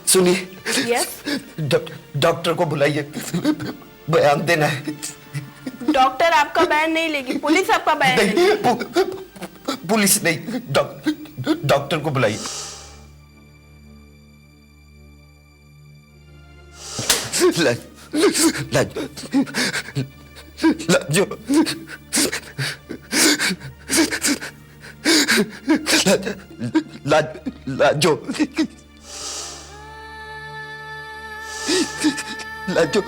सुनिए। Yes. Doctor को बुलाइए, बयान देना है। डॉक्टर आपका बयान नहीं लेगी, पुलिस आपका बयान नहीं, लेगी। पुलिस नहीं, डॉक्टर को बुलाइए। लाजो, लाजो, लाजो,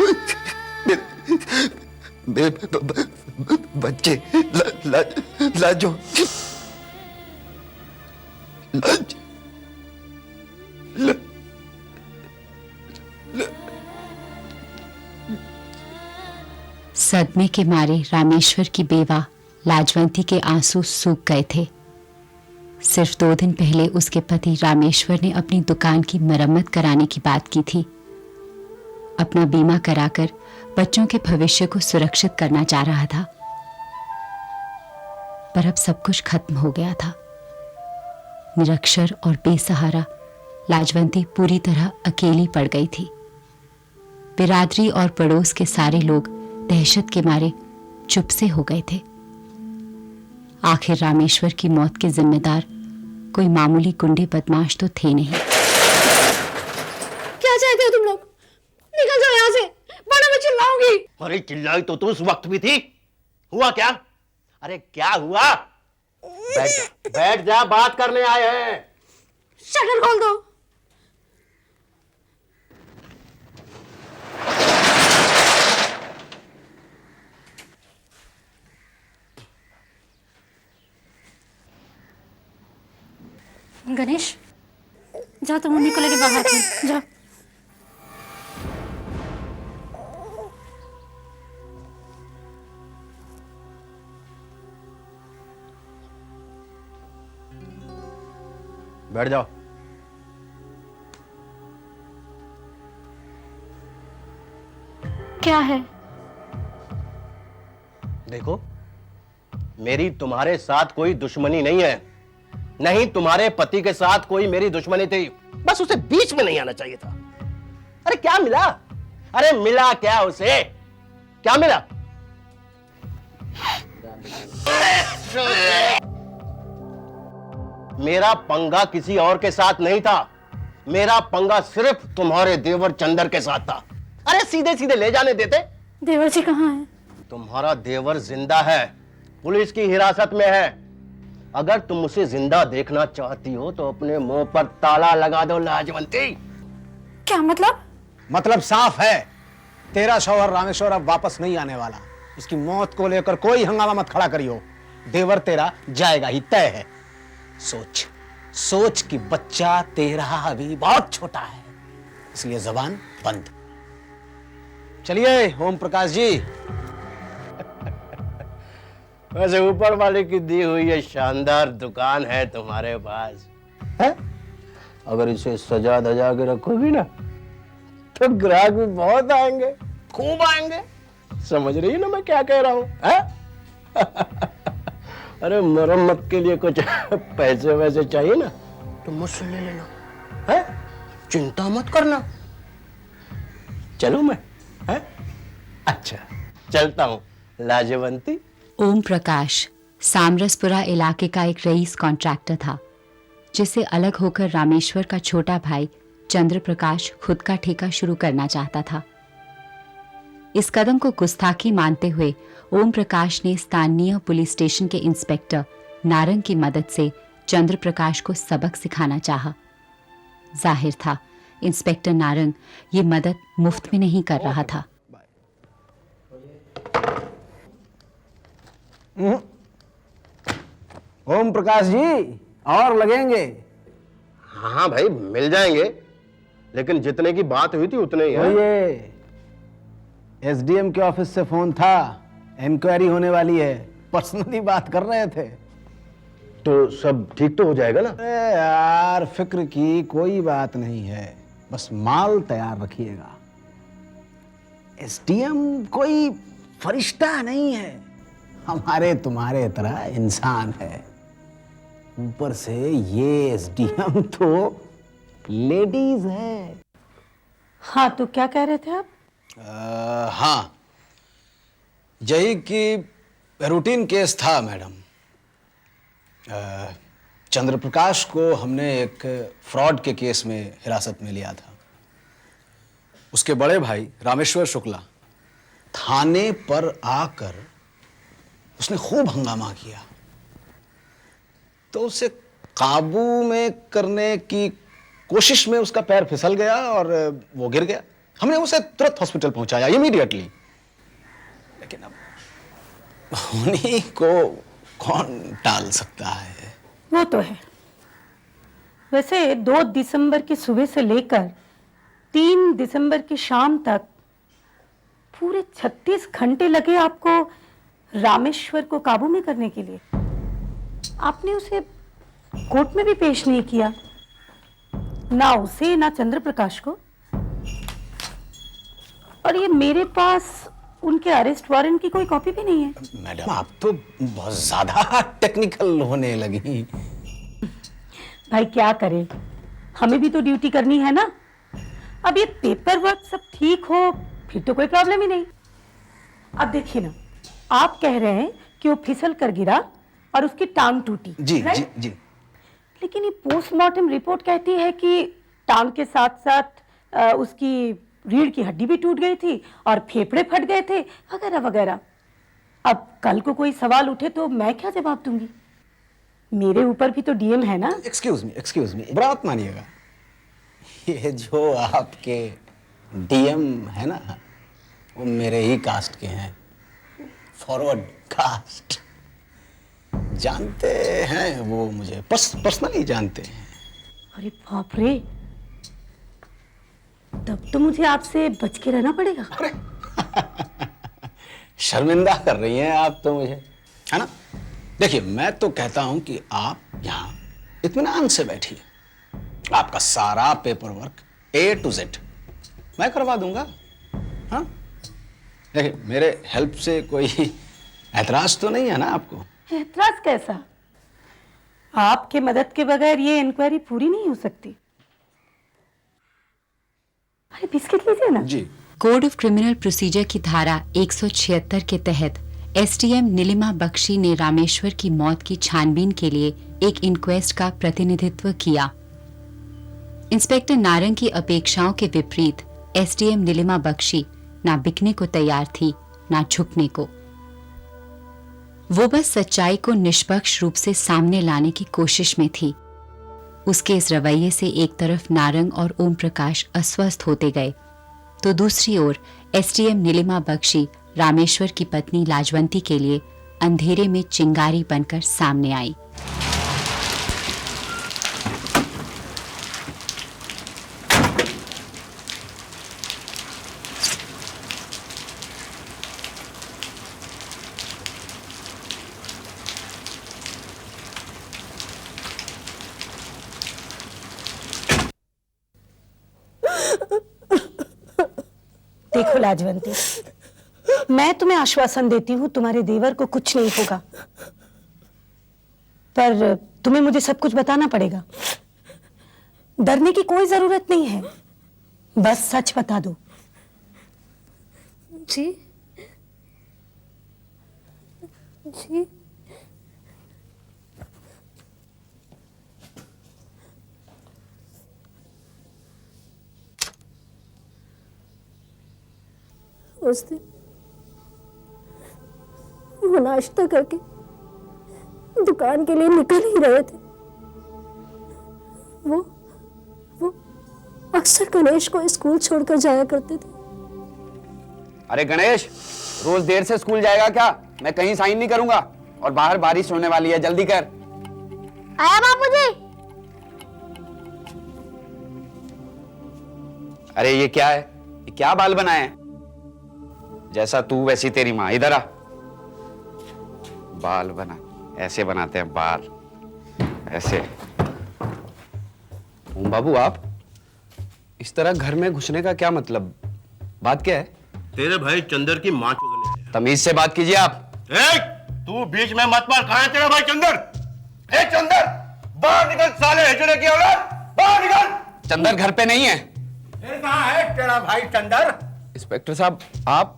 मेरे बच्चे, लाजो, सदमे के मारे रामेश्वर की बेवा लाजवंती के आंसू सूख गए थे। सिर्फ 2 दिन पहले उसके पति रामेश्वर ने अपनी दुकान की मरम्मत कराने की बात की थी। अपना बीमा कराकर बच्चों के भविष्य को सुरक्षित करना चाह रहा था, पर अब सब कुछ खत्म हो गया था। निरक्षर और बेसहारा लाजवंती पूरी तरह अकेली पड़ गई थी। बिरादरी और पड़ोस के सारे लोग दहशत के मारे चुप से हो गए थे। आखिर रामेश्वर की मौत के जिम्मेदार कोई मामूली गुंडे बदमाश तो थे नहीं। क्या चाहते हो तुम लोग? निकल जाओ यहाँ से, वरना मैं चिल्लाऊंगी। अरे चिल्लाई तो तू उस वक्त भी थी। हुआ क्या? अरे क्या हुआ? बैठ जा, बात करने आए हैं। शटर खोल दो। गणेश, जाओ तुम मम्मी को लेके बाहर थे, जाओ। बैठ जाओ। क्या है? देखो, मेरी तुम्हारे साथ कोई दुश्मनी नहीं है, नहीं तुम्हारे पति के साथ कोई मेरी दुश्मनी थी। बस उसे बीच में नहीं आना चाहिए था। अरे क्या मिला? अरे मिला क्या उसे? क्या मिला? मेरा पंगा किसी और के साथ नहीं था, मेरा पंगा सिर्फ तुम्हारे देवर चंदर के साथ था। अरे सीधे सीधे ले जाने देते। देवर जी कहाँ है? तुम्हारा देवर जिंदा है, पुलिस की हिरासत में है। अगर तुम उसे जिंदा देखना चाहती हो तो अपने मुंह पर ताला लगा दो लाजवंती। क्या मतलब? मतलब साफ है, तेरा शौहर रामेश्वर अब वापस नहीं आने वाला। उसकी मौत को लेकर कोई हंगामा मत खड़ा करियो। देवर तेरा जाएगा ही तय है। सोच सोच कि बच्चा तेरा अभी बहुत छोटा है, इसलिए जबान बंद। चलिए ओम प्रकाश जी। वैसे ऊपर वाले की दी हुई ये शानदार दुकान है तुम्हारे पास है? अगर इसे सजा धजा के रखोगी ना तो ग्राहक भी बहुत आएंगे, खूब आएंगे। समझ रही है ना मैं क्या कह रहा हूं? अरे मरम्मत के लिए कुछ पैसे वैसे चाहिए ना तो मुझसे ले लेना है, चिंता मत करना। चलूं मैं है? अच्छा चलता हूं लाजवंती। ओम प्रकाश सामरसपुरा इलाके का एक रईस कॉन्ट्रैक्टर था, जिससे अलग होकर रामेश्वर का छोटा भाई चंद्र प्रकाश खुद का ठेका शुरू करना चाहता था। इस कदम को गुस्ताखी मानते हुए ओम प्रकाश ने स्थानीय पुलिस स्टेशन के इंस्पेक्टर नारंग की मदद से चंद्र प्रकाश को सबक सिखाना चाहा। जाहिर था इंस्पेक्टर नारंग ये मदद मुफ्त में नहीं कर रहा था। ओम प्रकाश जी और लगेंगे? हाँ भाई मिल जाएंगे, लेकिन जितने की बात हुई थी उतने ही हैं। ये एसडीएम के ऑफिस से फोन था, इंक्वायरी होने वाली है, पर्सनली बात कर रहे थे। तो सब ठीक तो हो जाएगा ना? अरे यार फिक्र की कोई बात नहीं है, बस माल तैयार रखिएगा। एसडीएम कोई फरिश्ता नहीं है, हमारे तुम्हारे तरह इंसान है। ऊपर से ये एसडीएम तो लेडीज है। हाँ, तो क्या कह रहे थे आप? हाँ, यही कि रूटीन केस था मैडम। चंद्र प्रकाश को हमने एक फ्रॉड के केस में हिरासत में लिया था। उसके बड़े भाई रामेश्वर शुक्ला थाने पर आकर उसने खूब हंगामा किया, तो उसे काबू में करने की कोशिश में उसका पैर फिसल गया और वो गिर गया। हमने उसे तुरंत हॉस्पिटल पहुंचाया इमीडिएटली, लेकिन अब उन्हीं को कौन टाल सकता है? वो तो है। वैसे 2 दिसंबर की सुबह से लेकर 3 दिसंबर की शाम तक पूरे 36 घंटे लगे आपको रामेश्वर को काबू में करने के लिए। आपने उसे कोर्ट में भी पेश नहीं किया, ना उसे ना चंद्र प्रकाश को। और ये मेरे पास उनके अरेस्ट वारंट की कोई कॉपी भी नहीं है। मैडम, आप तो बहुत ज्यादा टेक्निकल होने लगी। भाई क्या करें, हमें भी तो ड्यूटी करनी है ना। अब ये पेपर वर्क सब ठीक हो फिर तो कोई प्रॉब्लम ही नहीं। अब देखिए ना, आप कह रहे हैं कि वो फिसल कर गिरा और उसकी टांग टूटी। जी right? जी जी। लेकिन ये पोस्टमार्टम रिपोर्ट कहती है कि टांग के साथ साथ उसकी रीढ़ की हड्डी भी टूट गई थी और फेफड़े फट गए थे वगैरह वगैरह। अब कल को कोई सवाल उठे तो मैं क्या जवाब दूंगी? मेरे ऊपर भी तो डीएम है ना। एक्सक्यूज मी, बुरा मत मानिएगा। ये जो आपके डीएम है ना, वो मेरे ही कास्ट के हैं, फॉरवर्ड कास्ट। जानते हैं वो मुझे, पर्सनली जानते हैं। अरे बाप रे, तब तो मुझे आपसे बच के रहना पड़ेगा। शर्मिंदा कर रही हैं आप तो मुझे, है ना? देखिए, मैं तो कहता हूं कि आप यहाँ इत्मीनान से बैठिए। आपका सारा paper work A to Z मैं करवा दूंगा। हाँ, देखिए, मेरे हेल्प से कोई ऐतराज तो नहीं है ना आपको? ऐतराज कैसा? आपके मदद के बगैर ये इंक्वायरी पूरी नहीं हो सकती। अरे बिस्किट लीजिए ना। जी। कोड ऑफ क्रिमिनल प्रोसीजर की धारा 176 के तहत एसडीएम नीलिमा बख्शी ने रामेश्वर की मौत की छानबीन के लिए एक इंक्वेस्ट का प्रतिनिधित्व किया। इंस्पेक्टर नारंग की अपेक्षाओं के विपरीत एसडीएम नीलिमा बख्शी ना बिकने को तैयार थी ना झुकने को। वो बस सच्चाई को निष्पक्ष रूप से सामने लाने की कोशिश में थी। उसके इस रवैये से एक तरफ नारंग और ओम प्रकाश अस्वस्थ होते गए, तो दूसरी ओर एसडीएम नीलिमा बख्शी रामेश्वर की पत्नी लाजवंती के लिए अंधेरे में चिंगारी बनकर सामने आई। देखो लाजवंती, मैं तुम्हें आश्वासन देती हूँ तुम्हारे देवर को कुछ नहीं होगा, पर तुम्हें मुझे सब कुछ बताना पड़ेगा। डरने की कोई जरूरत नहीं है, बस सच बता दो। जी जी उस दिन वो नाश्ता करके दुकान के लिए निकल ही रहे थे। वो अक्सर गणेश को स्कूल छोड़कर जाया करते थे। अरे गणेश, रोज देर से स्कूल जाएगा क्या? मैं कहीं साइन नहीं करूंगा, और बाहर बारिश होने वाली है, जल्दी कर। आया बापूजी। अरे ये क्या है? ये क्या बाल बनाए हैं? जैसा तू वैसी तेरी माँ। इधर आ। बाल बना, ऐसे बनाते हैं बाल, ऐसे। ओम बाबू, आप इस तरह घर में घुसने का क्या मतलब? बात क्या है? तेरे भाई चंदर की माँ चुगने आया। तमीज से बात कीजिए आप। तू बीच में मत मार। कहाँ है तेरा भाई चंदर? चंदर, बाहर निकल साले हिजड़े की औलाद, बाहर निकल। चंदर घर पे नहीं है। फिर कहाँ है तेरा भाई चंदर? इंस्पेक्टर साहब, आप,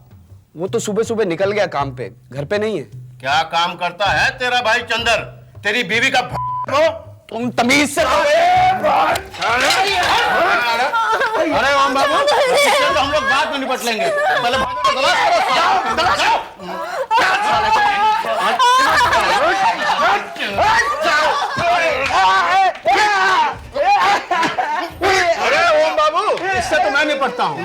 वो तो सुबह सुबह निकल गया काम पे, घर पे नहीं है। क्या काम करता है तेरा भाई चंदर? तेरी बीवी का हो? तुम तमीज से अरे ओम बाबू, इससे तो हम लोग बाद में निपट लेंगे। पहले अरे ओम बाबू, इससे तो मैं निपटता हूँ।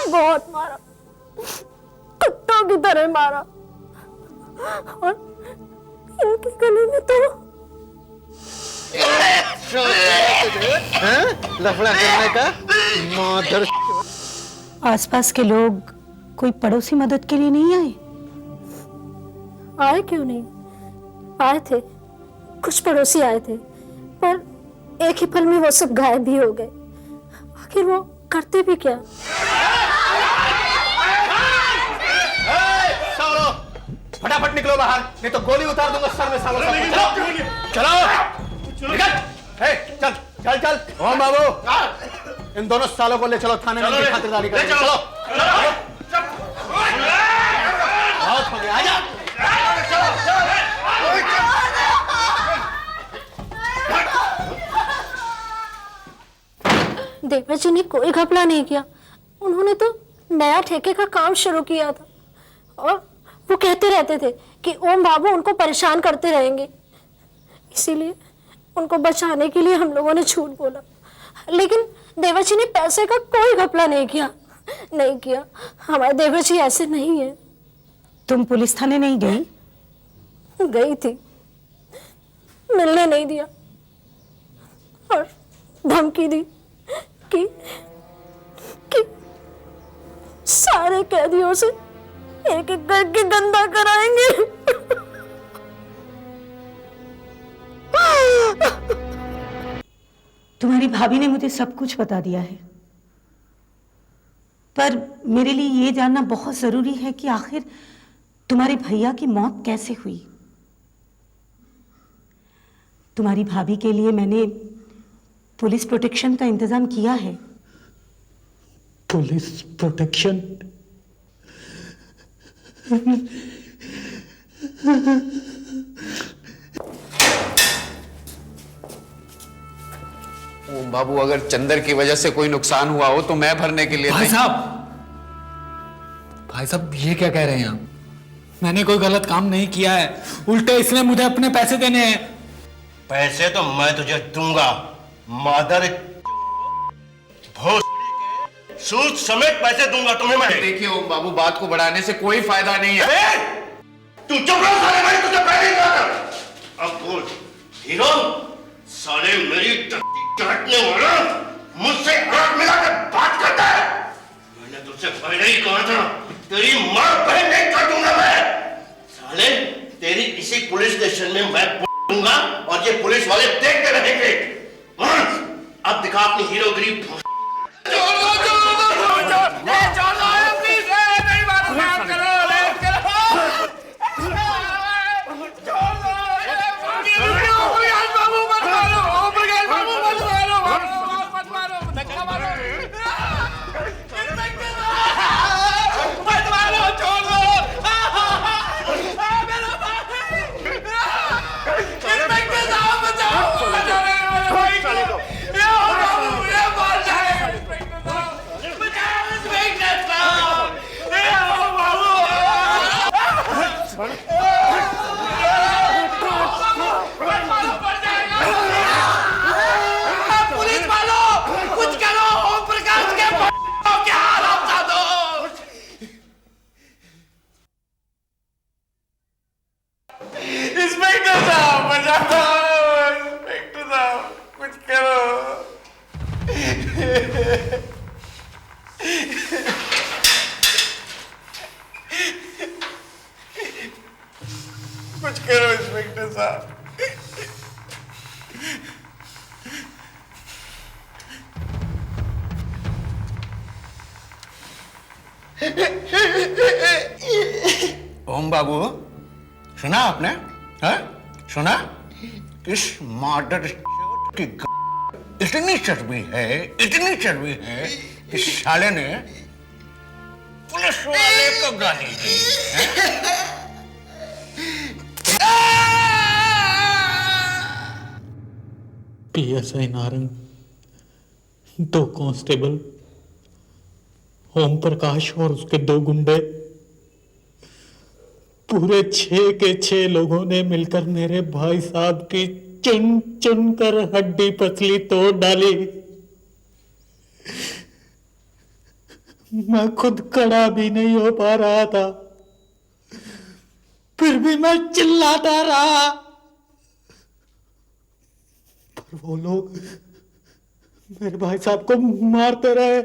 बहुत मारा, कुत्तों की तरह मारा, और इनके गले में तो लफड़ा करने का माधर। आसपास के लोग कोई पड़ोसी मदद के लिए नहीं आए? आए क्यों नहीं, आए थे, कुछ पड़ोसी आए थे, पर एक ही पल में वो सब गायब भी हो गए। आखिर वो करते भी क्या? फटाफट निकलो बाहर, नहीं तो गोली उतार दूंगा सर में सालों सब। चलो निकल, चल चल चल। ओम बाबू, इन दोनों सालों को ले चलो थाने में, इनकी खातिरदारी करेंगे। चलो बहुत हो गया, आजा। देवर जी ने कोई घपला नहीं किया। उन्होंने तो नया ठेके का काम शुरू किया था, और वो कहते रहते थे कि ओम बाबू उनको परेशान करते रहेंगे, इसीलिए उनको बचाने के लिए हम लोगों ने झूठ बोला। लेकिन देवर जी ने पैसे का कोई घपला नहीं किया, नहीं किया। हमारे देवर जी ऐसे नहीं है। तुम पुलिस थाने नहीं गई? गई थी, मिलने नहीं दिया और धमकी दी कि सारे कैदियों से एक एक करके गंदा कराएंगे। तुम्हारी भाभी ने मुझे सब कुछ बता दिया है, पर मेरे लिए ये जानना बहुत जरूरी है कि आखिर तुम्हारे भैया की मौत कैसे हुई। तुम्हारी भाभी के लिए मैंने पुलिस प्रोटेक्शन का इंतजाम किया है। Police protection? ओम बाबू, अगर चंदर की वजह से कोई नुकसान हुआ हो तो मैं भरने के लिए। भाई साहब ये क्या कह रहे हैं आप? मैंने कोई गलत काम नहीं किया है, उल्टे इसने मुझे अपने पैसे देने हैं। पैसे तो मैं तुझे दूंगा, मादर सूद समेत पैसे दूंगा तुम्हें मैं। देखिए ओम बाबू, बात को बढ़ाने से कोई फायदा नहीं है। तू चुप रहो साले, भाई तुझे पहले ही कहा था। अब बोल हीरो, साले मेरी चाटने वाला मुझसे हाथ मिलाकर बात करता है। मैंने तुझसे पहले ही कहा था, तेरी मां बहन नहीं कर दूंगा मैं। साले तेरी इसी पुलिस स्टेशन में मैं दूंगा और ये पुलिस वाले देखते रहेंगे। अब दिखा अपनी हीरोगिरी। साहब। ओम बाबू, सुना आपने? है? सुना? इस मर्डर की इतनी चर्बी है कि साले ने पुलिस वाले को गाली दी है? PSI नारंग, 2 कांस्टेबल, ओम प्रकाश और उसके 2 गुंडे, पूरे 6 के 6 लोगों ने मिलकर मेरे भाई साहब की चुन चुन कर हड्डी पसली तोड़ डाली। मैं खुद खड़ा भी नहीं हो पा रहा था, फिर भी मैं चिल्लाता रहा, पर वो लोग मेरे भाई साहब को मारते रहे।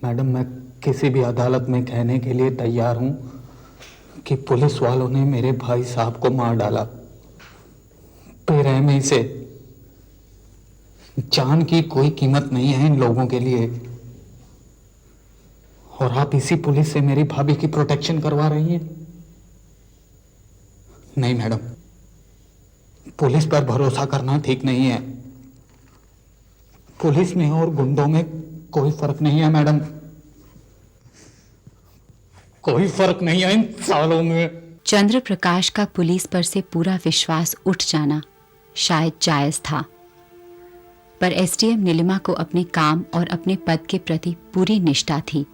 मैडम, मैं किसी भी अदालत में कहने के लिए तैयार हूं कि पुलिस वालों ने मेरे भाई साहब को मार डाला बेरहमी से। जान की कोई कीमत नहीं है इन लोगों के लिए, और आप इसी पुलिस से मेरी भाभी की प्रोटेक्शन करवा रही हैं। नहीं मैडम, पुलिस पर भरोसा करना ठीक नहीं है। पुलिस में और गुंडों में कोई फर्क नहीं है मैडम, कोई फर्क नहीं है इन सालों में। चंद्र प्रकाश का पुलिस पर से पूरा विश्वास उठ जाना शायद जायज था, पर एसडीएम नीलिमा को अपने काम और अपने पद के प्रति पूरी निष्ठा थी।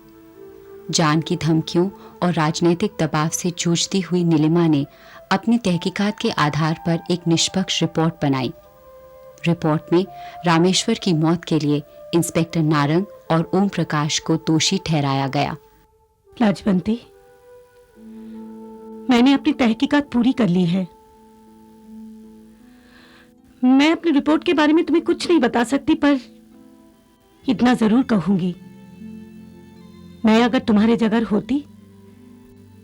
जान की धमकियों और राजनीतिक दबाव से जूझती हुई नीलिमा ने अपनी तहकीकात के आधार पर एक निष्पक्ष रिपोर्ट बनाई। रिपोर्ट में रामेश्वर की मौत के लिए इंस्पेक्टर नारंग और ओम प्रकाश को दोषी ठहराया गया। लाजवंती, मैंने अपनी तहकीकात पूरी कर ली है। मैं अपनी रिपोर्ट के बारे में तुम्हें कुछ नहीं बता सकती, पर इतना जरूर कहूंगी, मैं अगर तुम्हारे जगह होती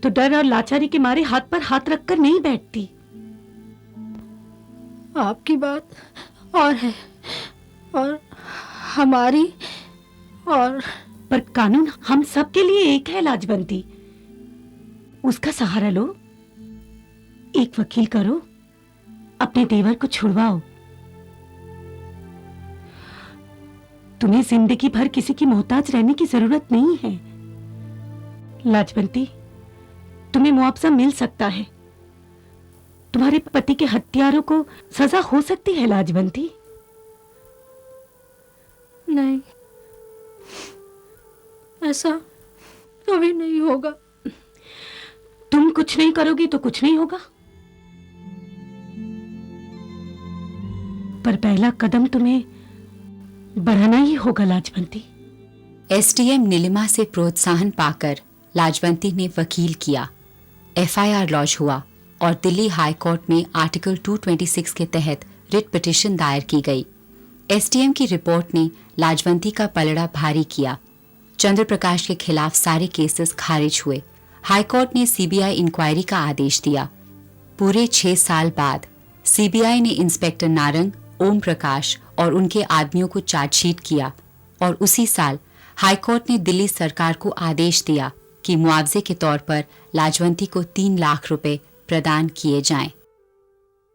तो डर और लाचारी के मारे हाथ पर हाथ रखकर नहीं बैठती। आपकी बात और है और हमारी और पर कानून हम सब के लिए एक है लाजवंती, उसका सहारा लो, एक वकील करो, अपने देवर को छुड़वाओ। तुम्हें जिंदगी भर किसी की मोहताज रहने की जरूरत नहीं है लाजवंती। तुम्हें मुआवजा मिल सकता है, तुम्हारे पति के हत्यारों को सजा हो सकती है लाजवंती। नहीं, ऐसा कभी नहीं होगा। तुम कुछ नहीं करोगी तो कुछ नहीं होगा, पर पहला कदम तुम्हें बढ़ाना ही होगा लाजवंती। एसडीएम नीलिमा से प्रोत्साहन पाकर लाजवंती ने वकील किया, एफआईआर लॉन्च हुआ और दिल्ली हाई कोर्ट में आर्टिकल 226 के तहत रिट पिटीशन दायर की गई। एसडीएम की रिपोर्ट ने लाजवंती का पलड़ा भारी किया। चंद्र प्रकाश के खिलाफ सारे केसेस खारिज हुए। हाई कोर्ट ने सीबीआई इंक्वायरी का आदेश दिया। पूरे 6 साल बाद सीबीआई ने इंस्पेक्टर नारंग, ओम प्रकाश और उनके आदमियों को चार्जशीट किया और उसी साल हाई कोर्ट ने दिल्ली सरकार को आदेश दिया कि मुआवजे के तौर पर लाजवंती को 3 लाख रुपए प्रदान किए जाएं।